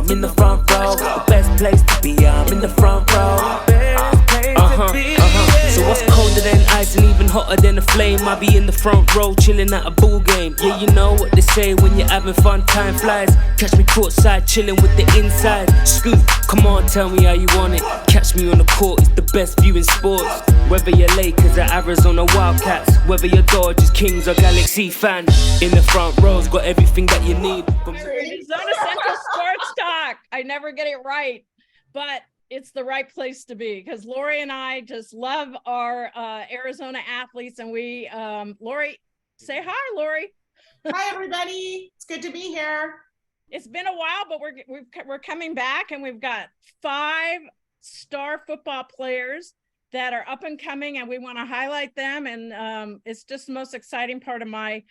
I'm in the front row. The best place to be, I'm in the front row. So what's colder than ice and even hotter than a flame? I be in the front row chilling at a ball game. Yeah, you know what they say, when you're having fun, time flies. Catch me courtside chilling with the inside. Scoop, come on, tell me how you want it. Catch me on the court, it's the best view in sports. Whether you're Lakers or Arizona Wildcats, whether you're Dodgers, Kings or Galaxy fan, in the front row's got everything that you need. Zona Central Sports Talk. I never get it right, but it's the right place to be, because Lori and I just love our Arizona athletes. And we, Lori, say hi, Lori. Hi, everybody. It's good to be here. It's been a while, but we're coming back, and we've got 5 star football players that are up and coming, and we want to highlight them. And it's just the most exciting part of my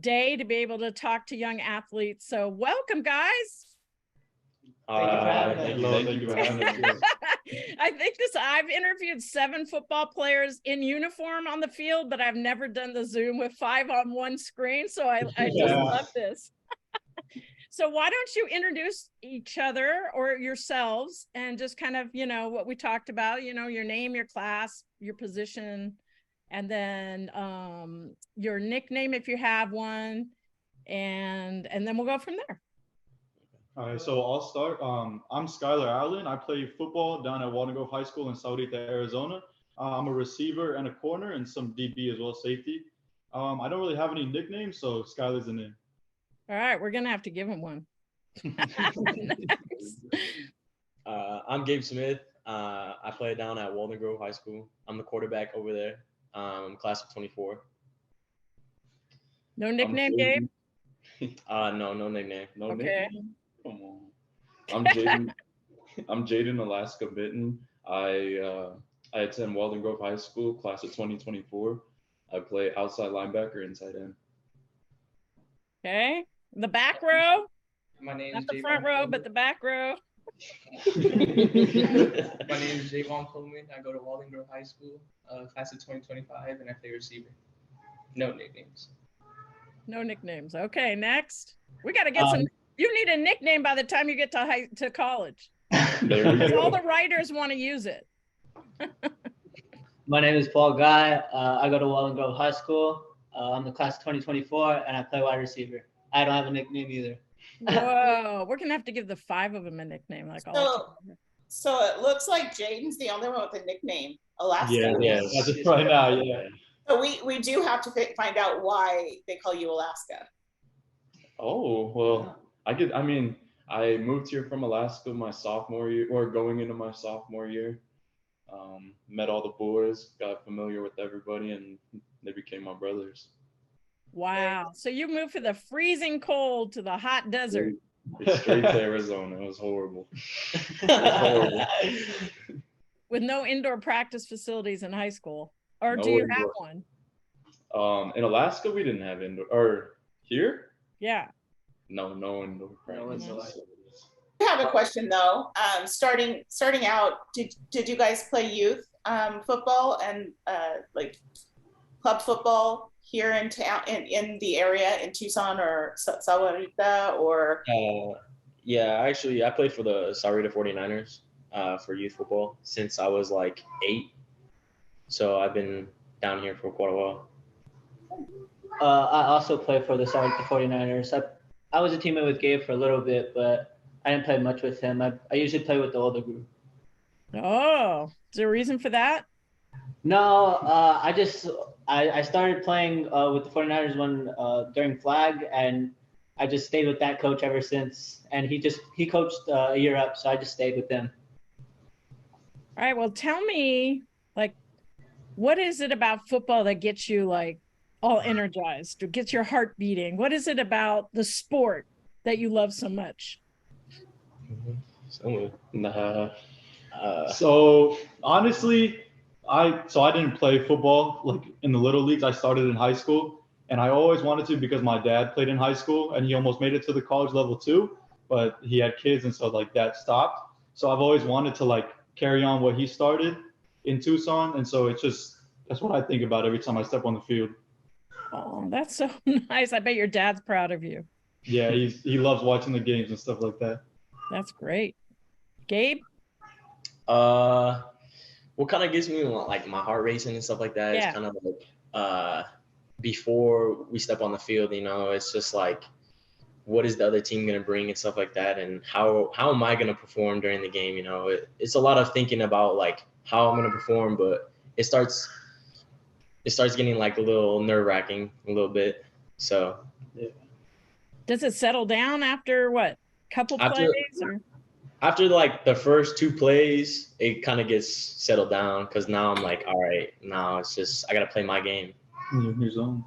day to be able to talk to young athletes. So welcome, guys. Thank you for having us. I think I've interviewed 7 football players in uniform on the field, but I've never done the Zoom with 5 on one screen. So I just love this. So why don't you introduce each other or yourselves and just kind of, what we talked about, your name, your class, your position, and then your nickname if you have one, and then we'll go from there. All right, so I'll start. I'm Skylar Allen. I play football down at Walden Grove High School in Saudita, Arizona. I'm a receiver and a corner and some DB as well, safety. I don't really have any nicknames, so Skylar's the name. All right, we're gonna have to give him one. I'm Gabe Smith. I play down at Walden Grove High School. I'm the quarterback over there. Class of 24. No nickname, Gabe? No nickname. No nickname. Come on. I'm Jaden. I'm Jaden Alaska Bitten. I attend Walden Grove High School, class of 2024. I play outside linebacker, inside end. Okay. The back row. My name Not is the front row, but the back row. My name is Javon Coleman. I go to Walden Grove High School, class of 2025, and I play receiver. No nicknames. No nicknames. Okay, next. We got to get some. You need a nickname by the time you get to college. All the writers want to use it. My name is Paul Guy. I go to Walden Grove High School. I'm the class of 2024, and I play wide receiver. I don't have a nickname either. Whoa, we're gonna have to give the 5 of them a nickname, like all. So it looks like Jaden's the only one with a nickname, Alaska. Yeah. Just right now, yeah. So we do have to find out why they call you Alaska. Oh, well, I moved here from Alaska my sophomore year, or going into my sophomore year. Met all the boys, got familiar with everybody, and they became my brothers. Wow. So you moved from the freezing cold to the hot desert. Straight to Arizona. It was horrible. With no indoor practice facilities in high school. Or do No you indoor. have one? In Alaska, we didn't have indoor. Or here? Yeah. No indoor practice facilities. I have a question though. Starting out, did you guys play youth football and like club football here in town, in the area in Tucson or Sahuarita or? Yeah, actually, I played for the Sahuarita 49ers for youth football since I was like 8. So I've been down here for quite a while. I also play for the Sahuarita 49ers. I was a teammate with Gabe for a little bit, but I didn't play much with him. I usually play with the older group. Oh, is there a reason for that? No, I started playing with the 49ers during flag, and I just stayed with that coach ever since. And he coached a year up, so I just stayed with him. All right, well, tell me, like, what is it about football that gets you like all energized or gets your heart beating? What is it about the sport that you love so much? So honestly, I didn't play football like in the little leagues. I started in high school, and I always wanted to because my dad played in high school and he almost made it to the college level too, but he had kids, and so like that stopped. So I've always wanted to like carry on what he started in Tucson, and so that's what I think about every time I step on the field. Oh, that's so nice. I bet your dad's proud of you. Yeah, he loves watching the games and stuff like that. That's great. Gabe? What kind of gives me like my heart racing and stuff like that is Yeah. kind of like before we step on the field, you know, it's just like, what is the other team going to bring and stuff like that, and how am I going to perform during the game? You know, it's a lot of thinking about like how I'm going to perform, but it starts getting like a little nerve-wracking a little bit. So Does it settle down after what? Couple plays? Or? After like the first 2 plays, it kind of gets settled down because now I'm like, all right, now it's just I got to play my game. Your zone.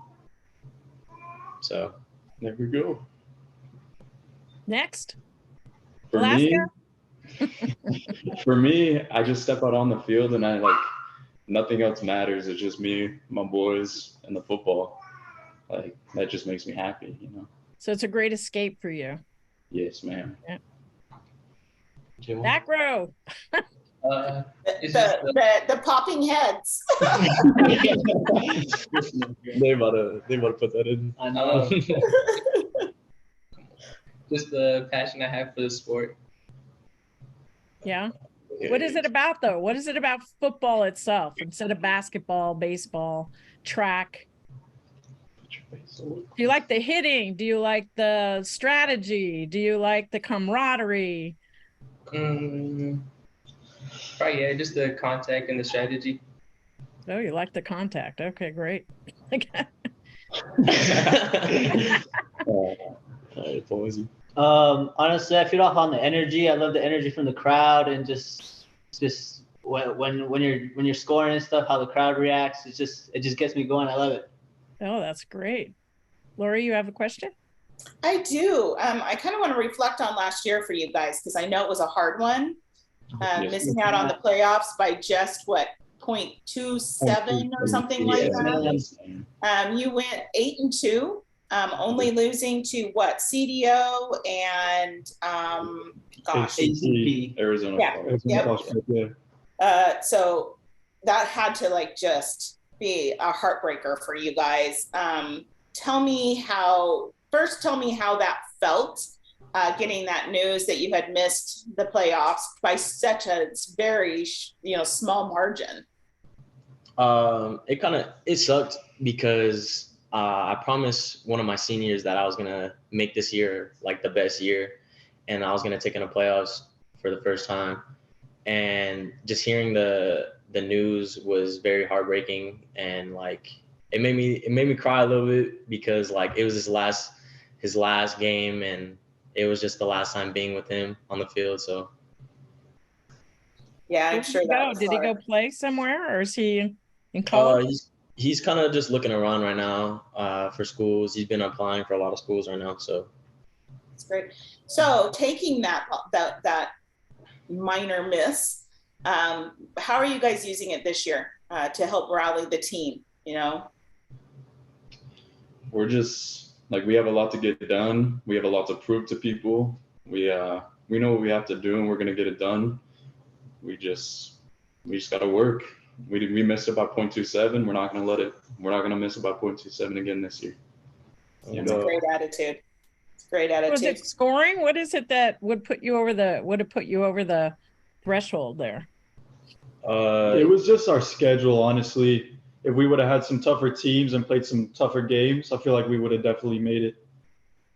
So There we go. Next. For Alaska? me, I just step out on the field and I like nothing else matters. It's just me, my boys, and the football. Like that just makes me happy, you know. So it's a great escape for you. Yes, ma'am. Back row. The popping heads. they about to put that in. I know. Just the passion I have for the sport. Yeah. What is it about though? What is it about football itself instead of basketball, baseball, track? Do you like the hitting? Do you like the strategy? Do you like the camaraderie? Probably, yeah, just the contact and the strategy. Oh, you like the contact. Okay, great. Honestly, I feed off on the energy. I love the energy from the crowd and just when you're scoring and stuff, how the crowd reacts. It just gets me going. I love it. Oh, that's great. Lori, you have a question? I do. I kind of want to reflect on last year for you guys because I know it was a hard one. Missing out on the playoffs by just what, 0.27 or something like that. You went 8-2, only losing to what, CDO and ACP, Arizona. Yep. So that had to like just be a heartbreaker for you guys. Tell me how that felt, getting that news that you had missed the playoffs by such a very, small margin. It sucked because I promised one of my seniors that I was gonna make this year like the best year, and I was gonna take in the playoffs for the first time. And just hearing the news was very heartbreaking, and like it made me cry a little bit because like it was his last game, and it was just the last time being with him on the field. So yeah, I'm sure that did he go play somewhere, or is he in college? He's kind of just looking around right now for schools. He's been applying for a lot of schools right now. So that's great. So taking that minor miss, how are you guys using it this year to help rally the team? We're just like, we have a lot to get done. We have a lot to prove to people. We know what we have to do, and we're gonna get it done. We just gotta work. We missed it by 0.27. We're not gonna miss it by 0.27 again this year. It's a great attitude. Great attitude. Was it scoring? What is it that would put you over the threshold there? It was just our schedule, honestly. If we would have had some tougher teams and played some tougher games, I feel like we would have definitely made it.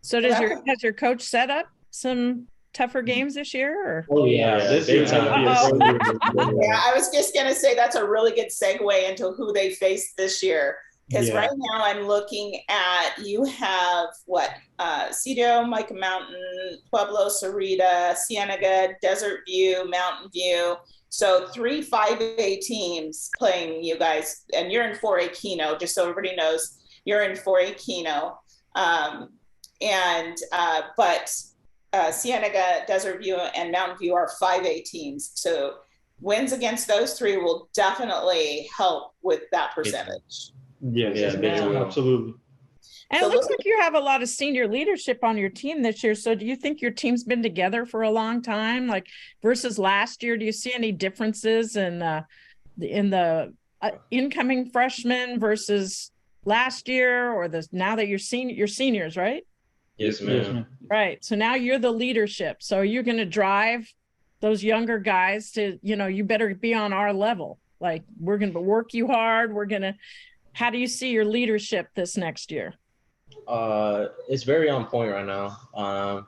So has your coach set up some tougher games this year? Or? Oh yeah, this year. Yeah, I was just gonna say that's a really good segue into who they faced this year. Because right now I'm looking at, you have Cedo, Micah Mountain, Pueblo, Sarita, Cienega, Desert View, Mountain View. So 3 5A teams playing you guys, and you're in 4A Keno, just so everybody knows, you're in 4A Keno. But Cienega, Desert View, and Mountain View are 5A teams. So wins against those 3 will definitely help with that percentage. Yes, absolutely. And it looks like you have a lot of senior leadership on your team this year. So do you think your team's been together for a long time, like versus last year? Do you see any differences in the incoming freshmen versus last year, or now that you're seniors, right? Yes, ma'am. Right. So now you're the leadership. So you're going to drive those younger guys to, you better be on our level. Like, we're going to work you hard. How do you see your leadership this next year? It's very on point right now.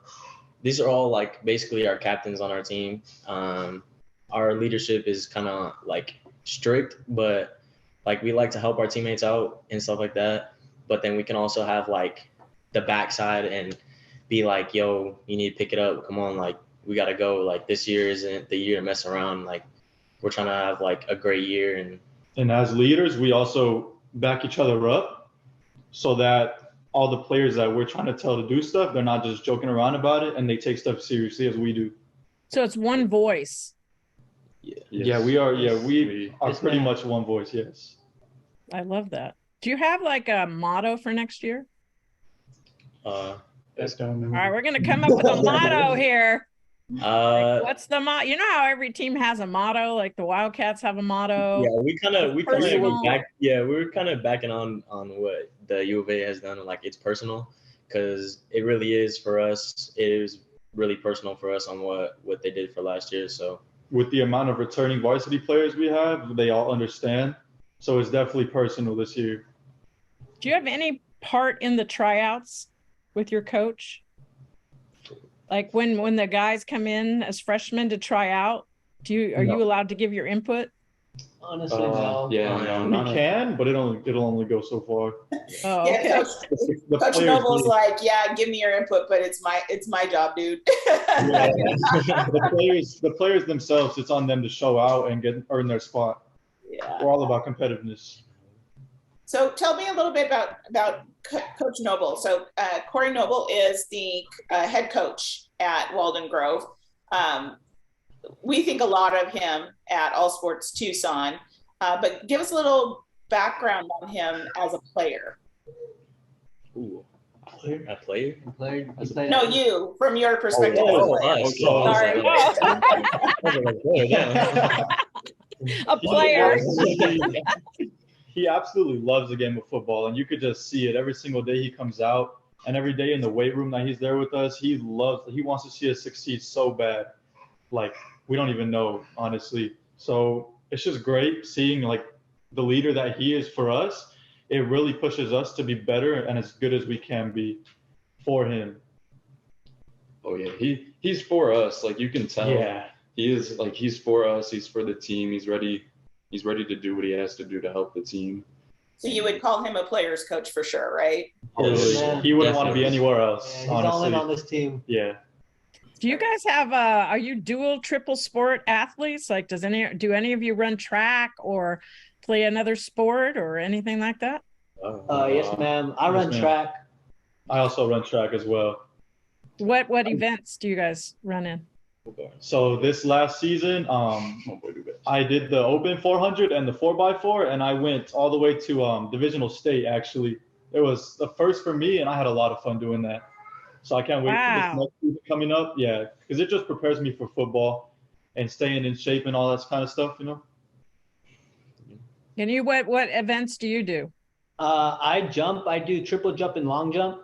These are all like basically our captains on our team. Our leadership is kind of like strict, but like we like to help our teammates out and stuff like that. But then we can also have like the backside and be like, yo, you need to pick it up. Come on, like we got to go. Like this year isn't the year to mess around. Like we're trying to have like a great year. And as leaders, we also back each other up so that all the players that we're trying to tell to do stuff, they're not just joking around about it and they take stuff seriously as we do. So it's one voice. Yeah, we are. Yeah, we are pretty much one voice. Yes. I love that. Do you have like a motto for next year? All right, we're gonna come up with a motto here. What's the motto? You know how every team has a motto, like the Wildcats have a motto. Yeah, we kind of went back. Yeah, we were kind of backing on what the U of A has done. Like it's personal, because it really is for us. It is really personal for us on what they did for last year. So with the amount of returning varsity players we have, they all understand. So it's definitely personal this year. Do you have any part in the tryouts with your coach? Like when the guys come in as freshmen to try out, are you allowed to give your input? Honestly, no. Yeah, we can, but it'll only go so far. Oh, okay. Yeah, Coach Noble's like, yeah, give me your input, but it's my job, dude. Yeah. The players themselves, it's on them to show out and earn their spot. Yeah. We're all about competitiveness. So tell me a little bit about Coach Noble. So Corey Noble is the head coach at Walden Grove. We think a lot of him at All Sports Tucson, but give us a little background on him as a player. Ooh, a player? No, you, from your perspective. Sorry. A player. He absolutely loves the game of football, and you could just see it every single day he comes out, and every day in the weight room that he's there with us. He wants to see us succeed so bad, like we don't even know, honestly. So it's just great seeing like the leader that he is for us. It really pushes us to be better and as good as we can be for him. Oh yeah, he's for us. Like you can tell. Yeah. He is like he's for us. He's for the team. He's ready to do what he has to do to help the team. So you would call him a player's coach for sure, right? Yes. He wouldn't want to be anywhere else. Yeah, he's honestly. all in on this team. Yeah. Do you guys have are you dual triple sport athletes? Like do any of you run track or play another sport or anything like that? Yes, ma'am. I run track. I also run track as well. What events do you guys run in? So this last season, I did the open 400 and the 4x4, and I went all the way to divisional state. Actually, it was the first for me, and I had a lot of fun doing that. So I can't wait for this next season coming up. Yeah, because it just prepares me for football and staying in shape and all that kind of stuff, you know. And what events do you do? I jump. I do triple jump and long jump.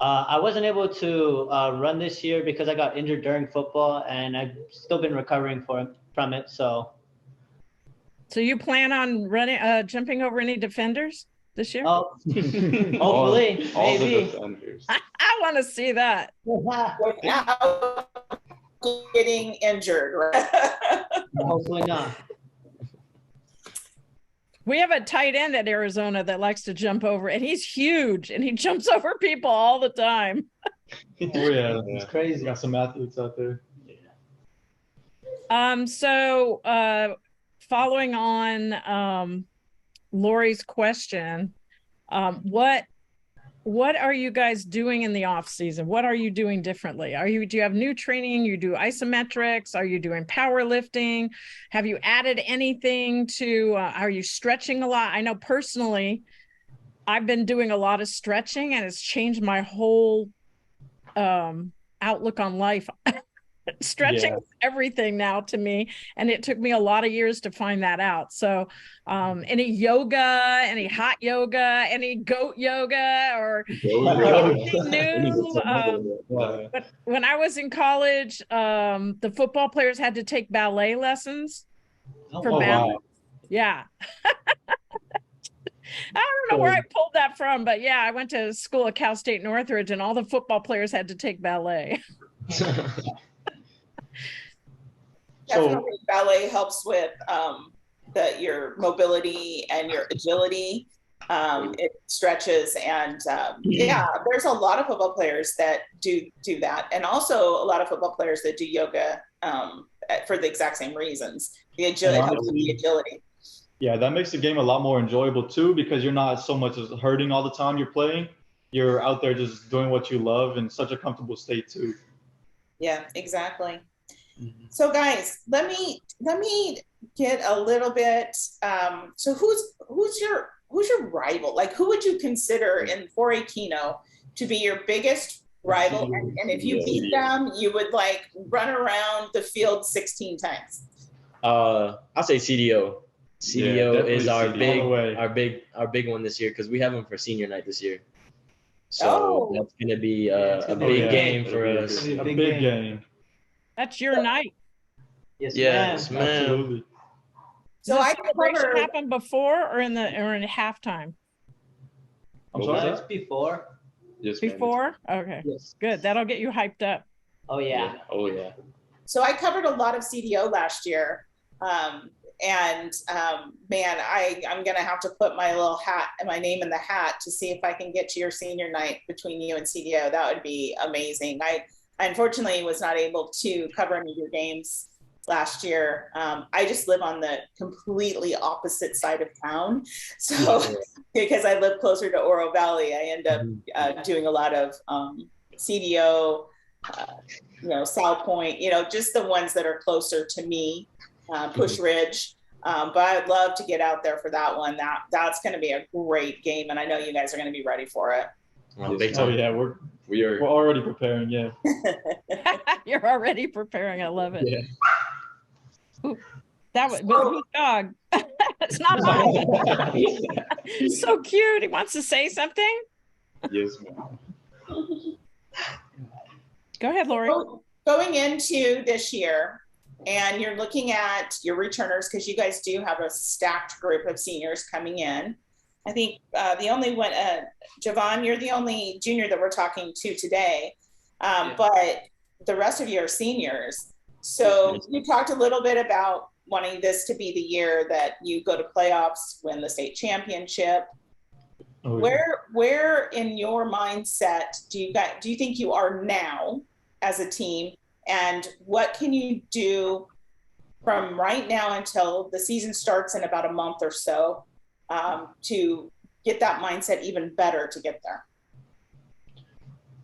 I wasn't able to run this year because I got injured during football, and I've still been recovering from it. So you plan on running, jumping over any defenders this year? Oh, hopefully, all maybe. the defenders. I want to see that. Without getting injured, right? Hopefully not. We have a tight end at Arizona that likes to jump over, and he's huge, and he jumps over people all the time. Oh yeah, It's crazy. got some athletes out there. So following on Lori's question, what are you guys doing in the off season? What are you doing differently? Do you have new training? You do isometrics? Are you doing powerlifting? Have you added anything to, are you stretching a lot? I know personally, I've been doing a lot of stretching, and it's changed my whole outlook on life. Stretching Yeah. is everything now to me, and it took me a lot of years to find that out. So any yoga, any hot yoga, any goat yoga, or anything new. But when I was in college, the football players had to take ballet lessons for balance. Wow. Yeah. I don't know where I pulled that from, but yeah, I went to school at Cal State Northridge, and all the football players had to take ballet. Definitely, ballet helps with your mobility and your agility. It stretches, and yeah, there's a lot of football players that do that, and also a lot of football players that do yoga for the exact same reasons. The agility helps with the agility. Yeah, that makes the game a lot more enjoyable too, because you're not so much as hurting all the time you're playing. You're out there just doing what you love in such a comfortable state too. Yeah, exactly. So guys, let me get a little bit. So who's your rival? Like, who would you consider in 4A Keno to be your biggest rival? And if you beat them, you would like run around the field 16 times. I'll say CDO. CDO is our CDO. big one this year because we have them for senior night this year. So that's gonna be a big game for us. A big game. That's your night. Yes, ma'am. Absolutely. So Does I the celebration covered. happen before or in halftime? I'm sorry. It's before. Yes, ma'am. Before? Okay. Yes. Good. That'll get you hyped up. Oh yeah. Oh yeah. So I covered a lot of CDO last year. Man, I'm going to have to put my little hat and my name in the hat to see if I can get to your senior night between you and CDO. That would be amazing. I unfortunately was not able to cover any of your games last year. I just live on the completely opposite side of town. So because I live closer to Oro Valley, I end up doing a lot of CDO, South Point, just the ones that are closer to me. Push Ridge, but I'd love to get out there for that one. That's going to be a great game, and I know you guys are going to be ready for it. Oh yeah, we're already preparing. Yeah. You're already preparing. I love it. Yeah. Ooh, that was whose dog? It's not mine. So cute. He wants to say something. Yes, ma'am. Go ahead, Lori. Going into this year, and you're looking at your returners because you guys do have a stacked group of seniors coming in. I think the only one, Javon, you're the only junior that we're talking to today, but the rest of you are seniors. So you talked a little bit about wanting this to be the year that you go to playoffs, win the state championship. Oh, yeah. Where in your mindset do you think you are now as a team? And what can you do from right now until the season starts in about a month or so to get that mindset even better to get there?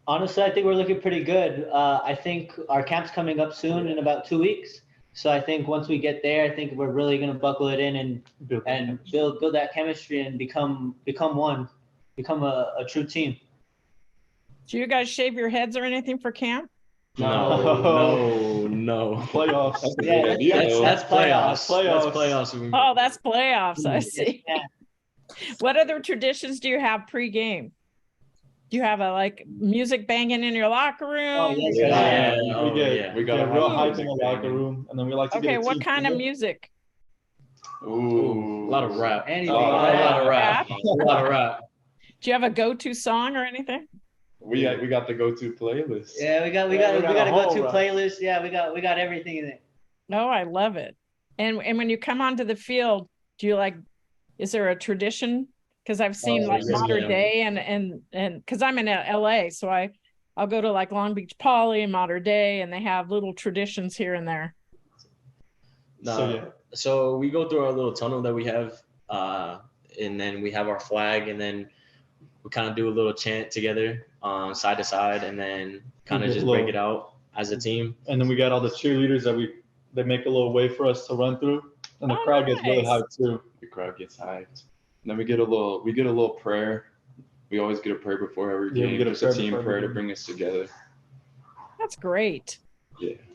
Honestly, I think we're looking pretty good. I think our camp's coming up soon in about 2 weeks. So I think once we get there, I think we're really going to buckle it in and build that chemistry and become a true team. Do you guys shave your heads or anything for camp? No. Playoffs. That's playoffs. That's playoffs. Oh, that's playoffs. I see. Yeah. What other traditions do you have pre-game? Do you have a music banging in your locker room? Oh, yes. We got real hype in the locker room, and then we like to get. Okay, what kind of music? Ooh, a lot of rap. Anything. A lot of rap. Do you have a go-to song or anything? We got the go-to playlist. Yeah, we got a go-to playlist. Yeah, we got everything in it. Oh, I love it. And when you come onto the field, do you is there a tradition? Because I've seen Mater Day and because I'm in LA, so I'll go to Long Beach Poly and Mater Day, and they have little traditions here and there. So we go through our little tunnel that we have, and then we have our flag, and then we kind of do a little chant together, side to side, and then kind of just break it out as a team. And then we got all the cheerleaders they make a little way for us to run through, and the crowd gets really hyped too. The crowd gets hyped. And then we get a little prayer. We always get a prayer before every game. Just a team prayer to bring us together. That's great.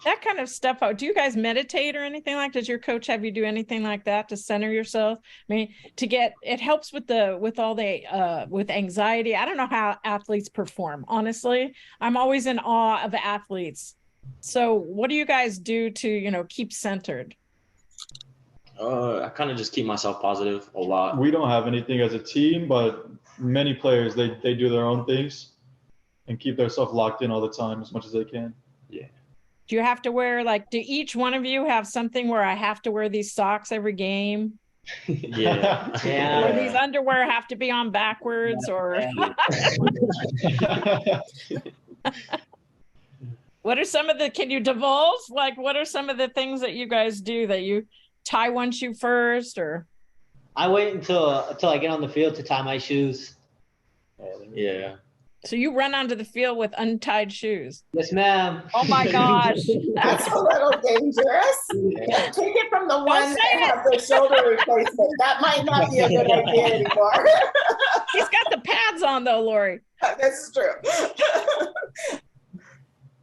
That kind of stuff. Do you guys meditate or anything like? Does your coach have you do anything like that to center yourself? I mean, it helps with with anxiety. I don't know how athletes perform. Honestly, I'm always in awe of athletes. So what do you guys do to, keep centered? I kind of just keep myself positive a lot. We don't have anything as a team, but many players, they do their own things and keep themselves locked in all the time as much as they can. Yeah. Do you have to wear, do each one of you have something where I have to wear these socks every game? Yeah. Yeah. Or these underwear have to be on backwards or what are some of can you divulge? What are some of the things that you guys do that you tie one shoe first or? I wait until I get on the field to tie my shoes. Yeah. So you run onto the field with untied shoes? Yes, ma'am. Oh my gosh. That's a little dangerous. Take it from the one that has the shoulder replacement. That might not be a good idea anymore. He's got the pads on though, Lori. This is true.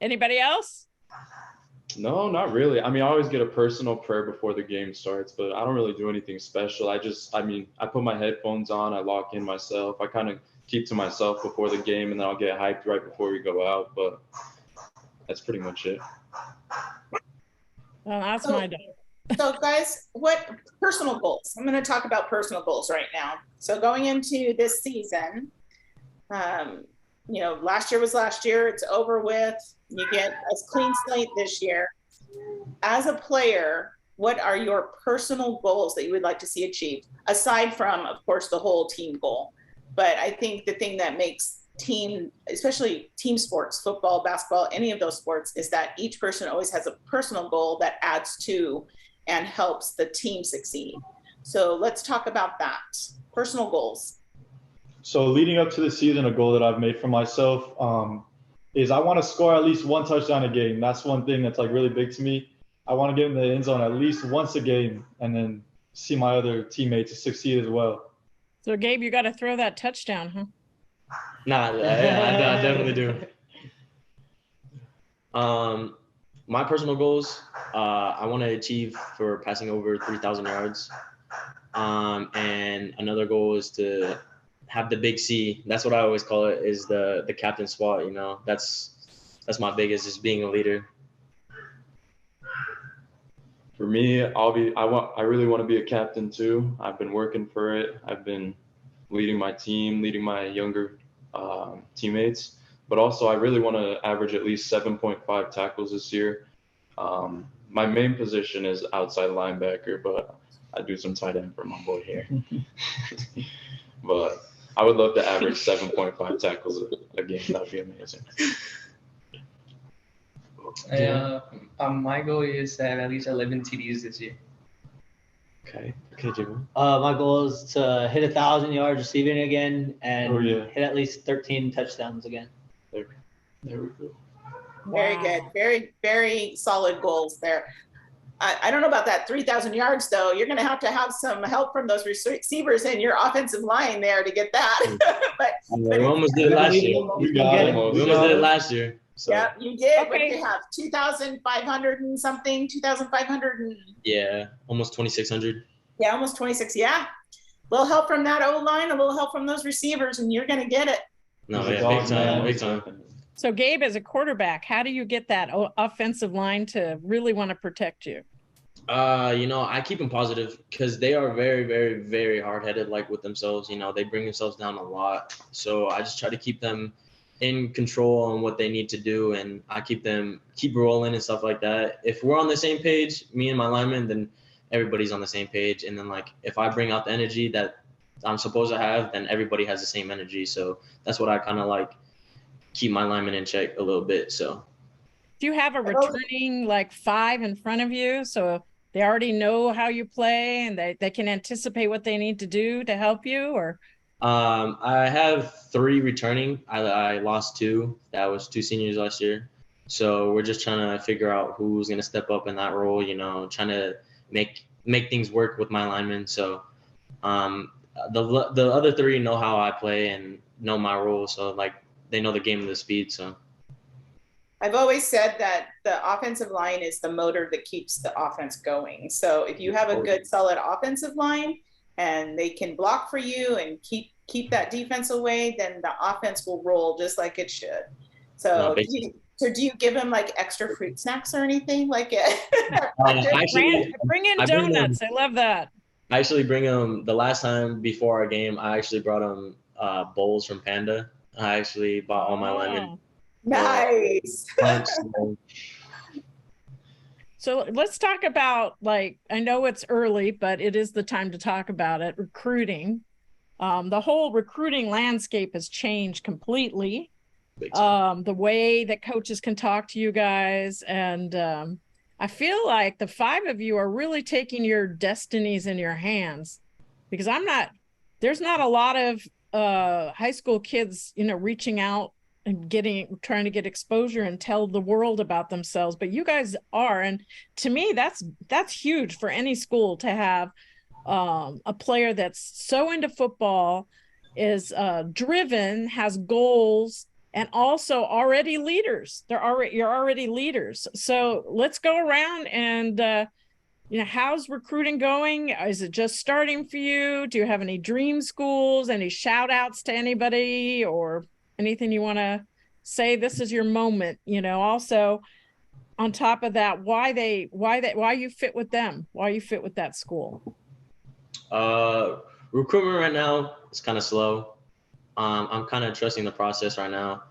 Anybody else? No, not really. I mean, I always get a personal prayer before the game starts, but I don't really do anything special. I put my headphones on, I lock in myself. I kind of keep to myself before the game, and then I'll get hyped right before we go out, but that's pretty much it. Well, that's my day. So guys, what personal goals? I'm going to talk about personal goals right now. So going into this season, last year was last year. It's over with. You get a clean slate this year. As a player, what are your personal goals that you would like to see achieved? Aside from, of course, the whole team goal. But I think the thing that makes especially team sports, football, basketball, any of those sports, is that each person always has a personal goal that adds to and helps the team succeed. So let's talk about that. Personal goals. So leading up to the season, a goal that I've made for myself is I want to score at least one touchdown a game. That's one thing that's really big to me. I want to get in the end zone at least once a game and then see my other teammates succeed as well. So Gabe, you got to throw that touchdown, huh? Nah, I definitely do. My personal goals, I want to achieve for passing over 3,000 yards. And another goal is to have the big C. That's what I always call it, is the captain spot. That's my biggest, is being a leader. For me, I really want to be a captain too. I've been working for it. I've been leading my team, leading my younger teammates, but also I really want to average at least 7.5 tackles this year. My main position is outside linebacker, but I do some tight end for my boy here. But I would love to average 7.5 tackles a game. That'd be amazing. My goal is to have at least 11 TDs this year. Okay, Jimmy. My goal is to hit 1,000 yards receiving again and hit at least 13 touchdowns again. There we go. Very good. Very, very solid goals there. I don't know about that 3,000 yards, though. You're going to have some help from those receivers in your offensive line there to get that. but we almost did it last year. We almost did it last year. So. Yeah, you did. Okay. What did you have? 2,500 and something? 2,500 and... Yeah, almost 2,600. Yeah, almost 26. Yeah. A little help from that O-line, a little help from those receivers, and you're going to get it. No, yeah, big time. So Gabe, as a quarterback, how do you get that offensive line to really want to protect you? I keep them positive because they are very, very, very hard-headed, with themselves. They bring themselves down a lot. So I just try to keep them in control on what they need to do, and I keep rolling and stuff like that. If we're on the same page, me and my lineman, then everybody's on the same page. And then if I bring out the energy that I'm supposed to have, then everybody has the same energy. So that's what I kind of keep my lineman in check a little bit. So do you have a returning 5 in front of you, so they already know how you play and they can anticipate what they need to do to help you? Or I have 3 returning. I lost 2. That was 2 seniors last year. So we're just trying to figure out who's going to step up in that role, trying to make things work with my linemen. So the other 3 know how I play and know my role. So they know the game of the speed. So I've always said that the offensive line is the motor that keeps the offense going. So if you have a good, solid offensive line and they can block for you and keep that defense away, then the offense will roll just like it should. So, do you give him like extra fruit snacks or anything like it? Bring in donuts. I love that. I actually bring him the last time before our game. I actually brought him bowls from Panda. I actually bought all my lemon. Nice. So let's talk about, like, I know it's early, but it is the time to talk about it. Recruiting. The whole recruiting landscape has changed completely. The way that coaches can talk to you guys. And I feel like the five of you are really taking your destinies in your hands, because there's not a lot of high school kids, reaching out and trying to get exposure and tell the world about themselves, but you guys are. And to me, that's huge for any school to have a player that's so into football, is driven, has goals, and also already leaders. You're already leaders. So let's go around and how's recruiting going? Is it just starting for you? Do you have any dream schools, any shout outs to anybody, or anything you want to say? This is your moment. Also on top of that, why you fit with them, why you fit with that school? Recruitment right now is kind of slow. I'm kind of trusting the process right now.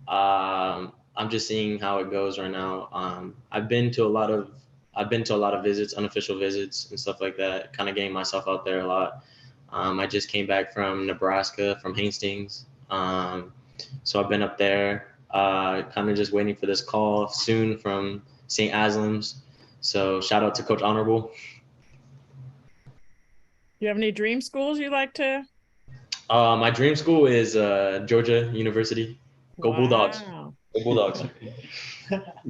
I'm just seeing how it goes right now. I've been to a lot of visits, unofficial visits and stuff like that, kind of getting myself out there a lot. I just came back from Nebraska, from Hastings. So I've been up there, kind of just waiting for this call soon from St. Aslam's. So shout out to Coach Honorable. You have any dream schools you like to? My dream school is Georgia University. Go Bulldogs. Go Bulldogs.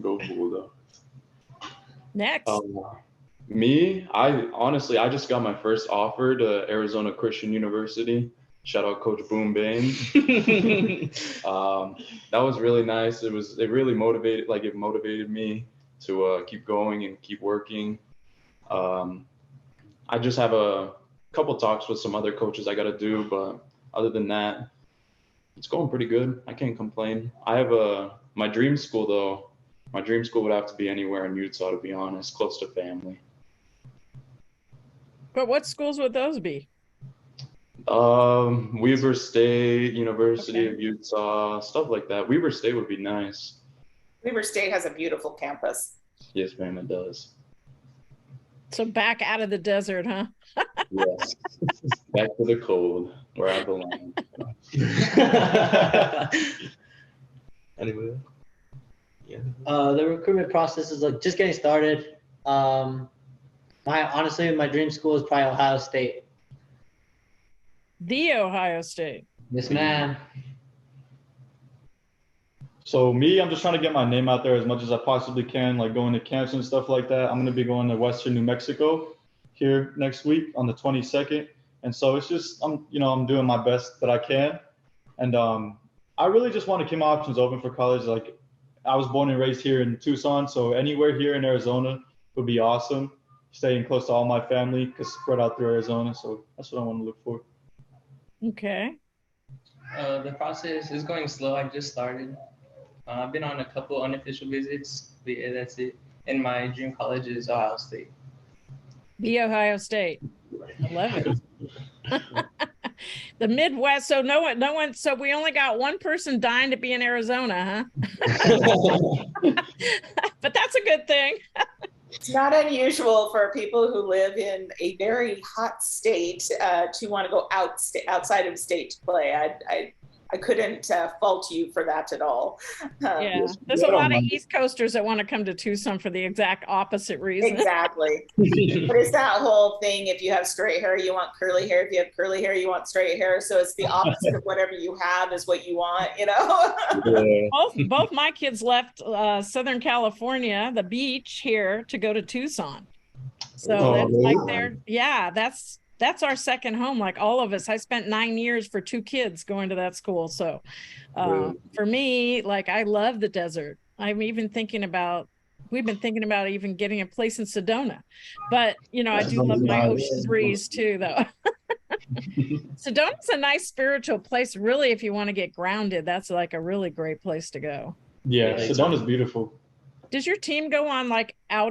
Go Bulldogs. Next. Me, I just got my first offer to Arizona Christian University. Shout out Coach Boom Bain. That was really nice. It really motivated me to keep going and keep working. I just have a couple talks with some other coaches I got to do, but other than that, it's going pretty good. I can't complain. I have my dream school though. My dream school would have to be anywhere in Utah, to be honest, close to family. But what schools would those be? Weber State, University of Utah, stuff like that. Weber State would be nice. Weber State has a beautiful campus. Yes, ma'am, it does. So back out of the desert, huh? Yes. Back to the cold, where I belong. Anyway. Yeah. The recruitment process is just getting started. My dream school is probably Ohio State. The Ohio State. Yes, ma'am. So me, I'm just trying to get my name out there as much as I possibly can, like going to camps and stuff like that. I'm going to be going to Western New Mexico here next week on the 22nd. And so it's just, I'm doing my best that I can. And I really just want to keep my options open for college. Like, I was born and raised here in Tucson, so anywhere here in Arizona would be awesome. Staying close to all my family, because spread out through Arizona. So that's what I want to look for. Okay. The process is going slow. I just started. I've been on a couple unofficial visits, but yeah, that's it. And my dream college is Ohio State. The Ohio State. I love it. The Midwest. So no one. So we only got one person dying to be in Arizona, huh? But that's a good thing. It's not unusual for people who live in a very hot state to want to go outside of state to play. I couldn't fault you for that at all. Yeah, there's a lot of East Coasters that want to come to Tucson for the exact opposite reason. Exactly. But it's that whole thing. If you have straight hair, you want curly hair. If you have curly hair, you want straight hair. So it's the opposite of whatever you have is what you want, Yeah. Both my kids left Southern California, the beach here, to go to Tucson. So that's like that's our second home, like all of us. I spent 9 years for 2 kids going to that school. So Really? for me, like, I love the desert. I'm even thinking about, we've been thinking about even getting a place in Sedona, but you know, I do love my ocean breeze too, though. Sedona's a nice spiritual place, really. If you want to get grounded, that's like a really great place to go. Yeah, Sedona's beautiful. Does your team go on like outings?